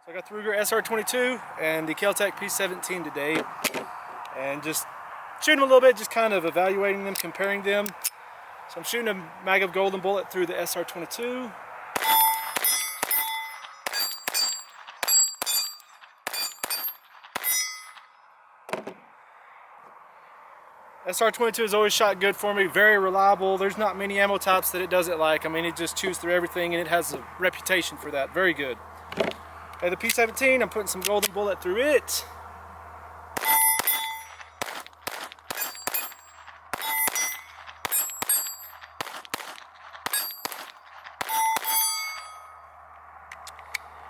So I got the Ruger SR22 and the KelTec P17 today, and just shooting them a little bit, just kind of evaluating them, comparing them. So I'm shooting a mag of golden bullet through the SR22. SR22 has always shot good for me, very reliable. There's not many ammo types that it doesn't like. I mean, it just chews through everything, and it has a reputation for that. Very good. Okay, the P17, I'm putting some golden bullet through it.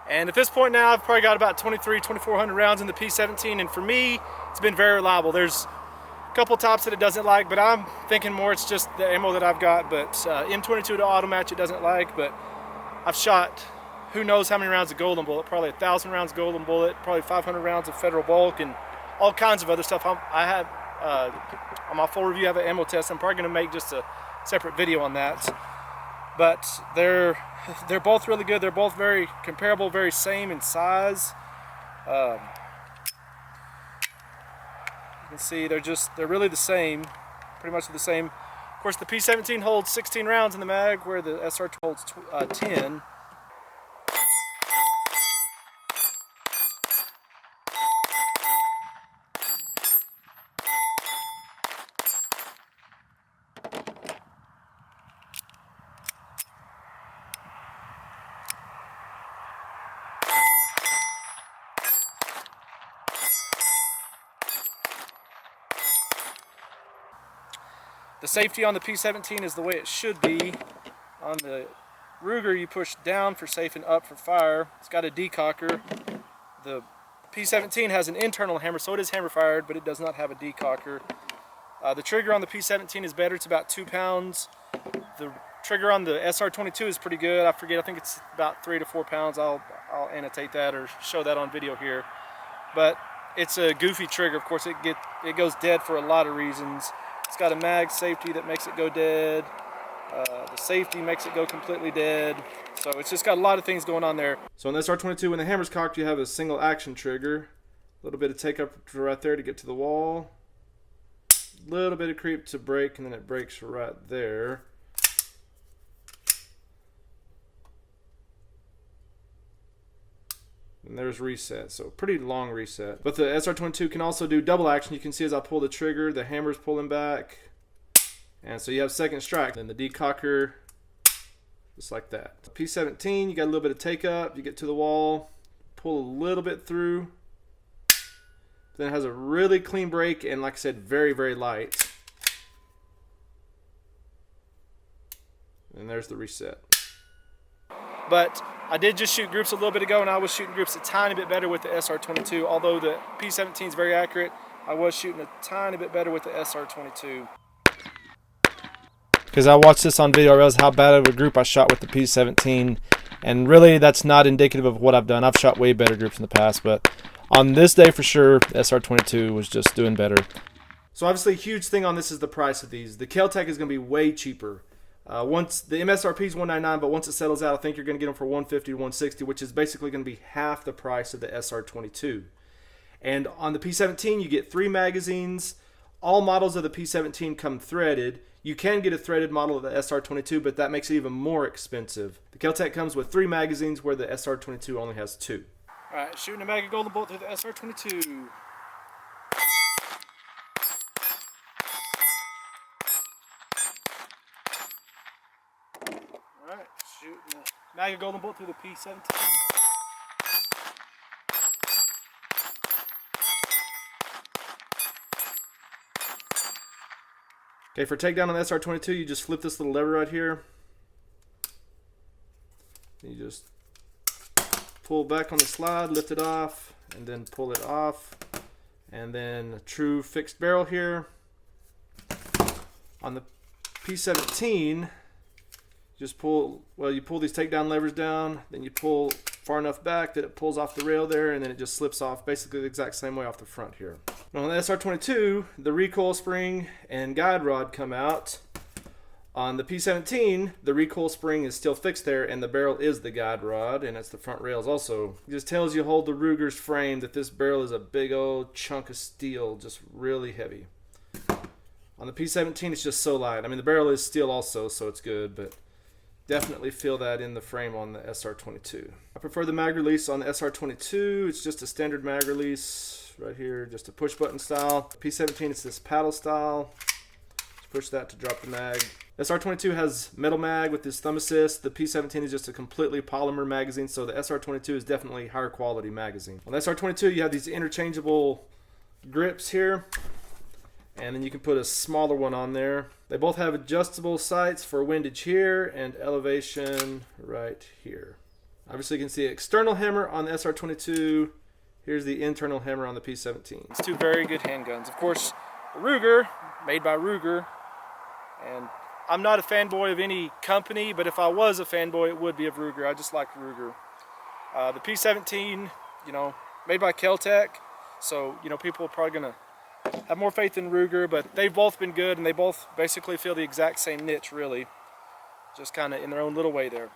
And at this point now, I've probably got about 2,400 rounds in the P17, and for me, it's been very reliable. There's a couple types that it doesn't like, but I'm thinking more it's just the ammo that I've got. But M22 to auto match it doesn't like, but I've shot who knows how many rounds of golden bullet, probably 1,000 rounds of golden bullet, probably 500 rounds of federal bulk, and all kinds of other stuff. I have on my full review, I have an ammo test. I'm probably going to make just a separate video on that. But they're both really good. They're both very comparable, very same in size. You can see they're really the same, pretty much the same. Of course, the P17 holds 16 rounds in the mag, where the SR holds 10. The safety on the P17 is the way it should be. On the Ruger, you push down for safe and up for fire. It's got a decocker. The P17 has an internal hammer, so it is hammer fired, but it does not have a decocker. The trigger on the P17 is better. It's about 2 pounds. The trigger on the SR22 is pretty good. I think it's about 3 to 4 pounds. I'll annotate that or show that on video here. But it's a goofy trigger. Of course, it goes dead for a lot of reasons. It's got a mag safety that makes it go dead. The safety makes it go completely dead. So it's just got a lot of things going on there. So on the SR22, when the hammer's cocked, you have a single action trigger. A little bit of take up right there to get to the wall. A little bit of creep to break, and then it breaks right there. And there's reset, so pretty long reset. But the SR22 can also do double action. You can see as I pull the trigger, the hammer's pulling back. And so you have second strike. Then the decocker, just like that. P17, you got a little bit of take up. You get to the wall, pull a little bit through. Then it has a really clean break, and like I said, very, very light. And there's the reset. But I did just shoot groups a little bit ago, and I was shooting groups a tiny bit better with the SR22. Although the P17 is very accurate, I was shooting a tiny bit better with the SR22. Because I watched this on video, I realized how bad of a group I shot with the P17, and really that's not indicative of what I've done. I've shot way better groups in the past, but on this day for sure, the SR22 was just doing better. So obviously a huge thing on this is the price of these. The KelTec is going to be way cheaper. Once the MSRP is $199, but once it settles out, I think you're going to get them for $150 to $160, which is basically going to be half the price of the SR22. And on the P17, you get 3 magazines. All models of the P17 come threaded. You can get a threaded model of the SR22, but that makes it even more expensive. The KelTec comes with 3 magazines, where the SR22 only has 2. All right, shooting a mag of golden bolt through the SR22. Alright, shooting a mag of golden bolt through the P17. Okay, for takedown on the SR22, you just flip this little lever right here. You just pull back on the slide, lift it off, and then pull it off. And then a true fixed barrel here. On the P17, just pull, well, you pull these takedown levers down, then you pull far enough back that it pulls off the rail there, and then it just slips off basically the exact same way off the front here. Now on the SR22, the recoil spring and guide rod come out. On the P17, the recoil spring is still fixed there, and the barrel is the guide rod, and it's the front rails also. It just tells you hold the Ruger's frame that this barrel is a big old chunk of steel, just really heavy. On the P17, it's just so light. I mean, the barrel is steel also, so it's good, but definitely feel that in the frame on the SR22. I prefer the mag release on the SR22. It's just a standard mag release right here, just a push button style. P17, it's this paddle style. Just push that to drop the mag. SR22 has metal mag with this thumb assist. The P17 is just a completely polymer magazine, so the SR22 is definitely higher quality magazine. On the SR22, you have these interchangeable grips here, and then you can put a smaller one on there. They both have adjustable sights for windage here and elevation right here. Obviously you can see external hammer on the SR22. Here's the internal hammer on the P17. It's two very good handguns. Of course, Ruger, made by Ruger, and I'm not a fanboy of any company, but if I was a fanboy, it would be of Ruger. I just like Ruger. The P17, you know, made by KelTec, so, you know, people are probably going to have more faith in Ruger, but they've both been good, and they both basically fill the exact same niche, really. Just kind of in their own little way there.